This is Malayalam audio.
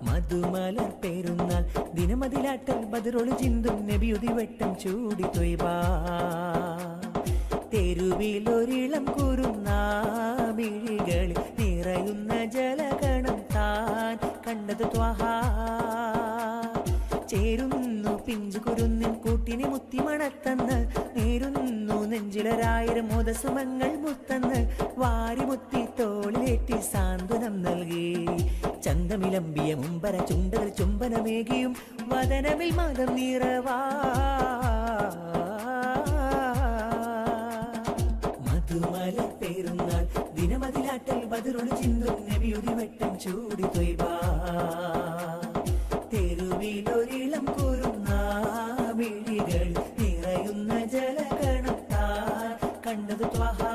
മധുമലർ പെരുന്നാൾ ദിനമതിലാട്ടൽ ബദറൊളി ചിന്തും നബിയുതി വെട്ടം ചൂടി തൊയ്ബാ തെരുവിലൊരിളം കുറുന്നാമിഴികളിൽ നിറയുന്ന ജലഗണം താൻ കണ്ടത് ത്വഹാ ചേരുന്നു പിഞ്ചു കുരുന്നിൻ കൂട്ടിനെ മുത്തി മണത്തന്ന് നേരുന്നു നെഞ്ചിലൊരായിരം മോദസുമങ്ങൾ മുത്തന്ന് വാരിമുത്തി തോളിലേറ്റി സാന്ത്വനം നൽകി ചന്തമിലമ്പിയ മുമ്പര ചുണ്ടകൾ ചുംബനമേകിയും വദനമിൽ മതം നിറവാ മധുമലർ പെരുന്നാൾ ദിനമതിലാട്ടൽ ബദറൊളി ചിന്തും നബിയുതി വെട്ടം ചൂടി തൊയ്ബാ തെരുവിലൊരിളം കുറുന്നാമിഴികൾ നിറയുന്ന ജലഗണം താൻ കണ്ടത് ത്വഹാ